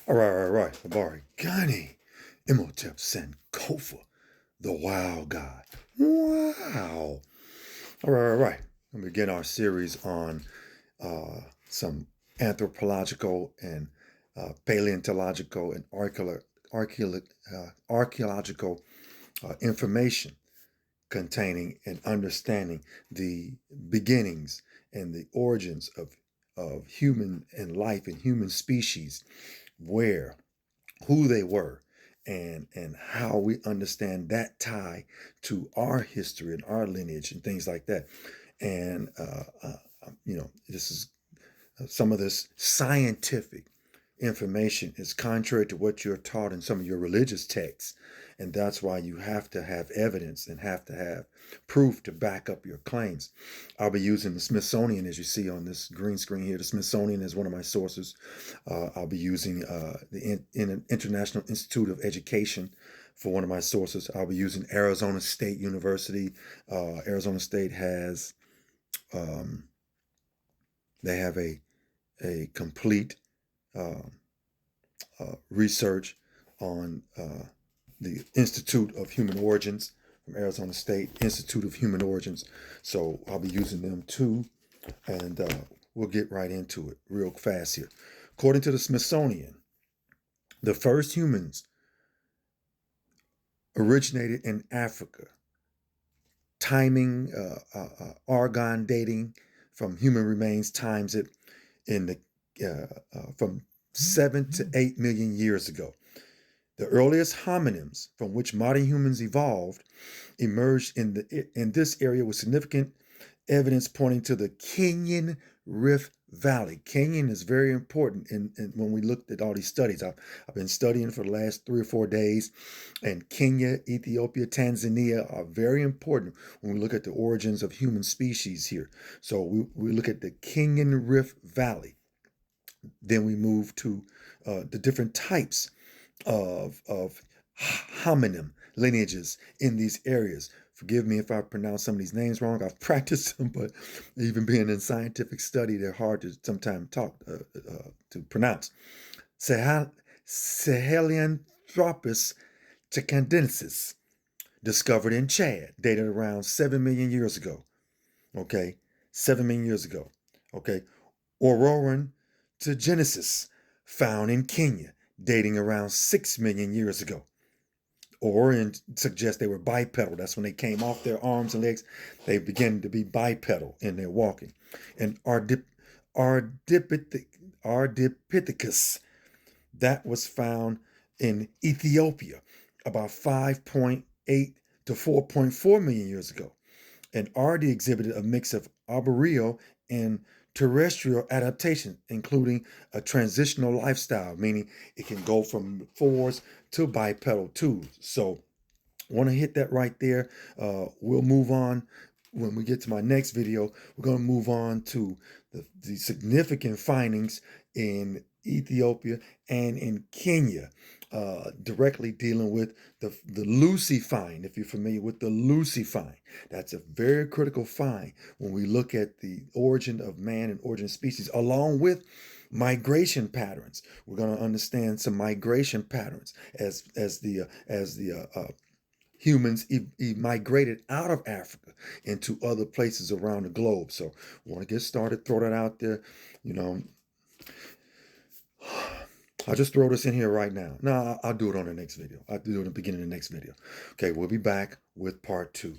All right. Abari Ghani, Imhotep Sankofa, the Wild God. Wow. All right. We begin our series on some anthropological and paleontological and archaeological information containing and understanding the beginnings and the origins of human and life and human species, where, who they were, and how we understand that tie to our history and our lineage and things like that. And this is some of this scientific information is contrary to what you're taught in some of your religious texts. And that's why you have to have evidence and have to have proof to back up your claims. I'll be using the Smithsonian, as you see on this green screen here. The Smithsonian is one of my sources. I'll be using the International Institute of Education for one of my sources. I'll be using Arizona State University. Arizona State has, they have a complete uh, research on the Institute of Human Origins from Arizona State, Institute of Human Origins. So I'll be using them too, and we'll get right into it real fast here. According to the Smithsonian, the first humans originated in Africa. Timing, argon dating from human remains times it in the from 7 to 8 million years ago. The earliest hominids from which modern humans evolved emerged in this area with significant evidence pointing to the Kenyan Rift Valley. Kenyan is very important in when we looked at all these studies. I've been studying for the last 3 or 4 days, and Kenya, Ethiopia, Tanzania are very important when we look at the origins of human species here. So we look at the Kenyan Rift Valley. Then we move to the different types of hominin lineages in these areas. Forgive me if I pronounce some of these names wrong. I've practiced them, but even being in scientific study, they're hard to sometimes to pronounce. Sahelanthropus tecandensis, discovered in Chad, dated around 7 million years ago. Okay, 7 million years ago. Okay, Auroran to Genesis, found in Kenya, dating around 6 million years ago. Orion suggests they were bipedal. That's when they came off their arms and legs. They began to be bipedal in their walking. And Ardipithecus, that was found in Ethiopia about 5.8 to 4.4 million years ago. And Ardi exhibited a mix of arboreal and terrestrial adaptation, including a transitional lifestyle, meaning it can go from fours to bipedal too. So want to hit that right there. We'll move on. When we get to my next video, we're going to move on to the significant findings in Ethiopia and in Kenya, directly dealing with the Lucy find. If you're familiar with the Lucy find, that's a very critical find when we look at the origin of man and origin of species, along with migration patterns. We're going to understand some migration patterns as the humans migrated out of Africa into other places around the globe. So I want to get started, throw that out there. You know, I'll just throw this in here right now. No, I'll do it on the next video. I'll do it in the beginning of the next video. Okay, we'll be back with part 2.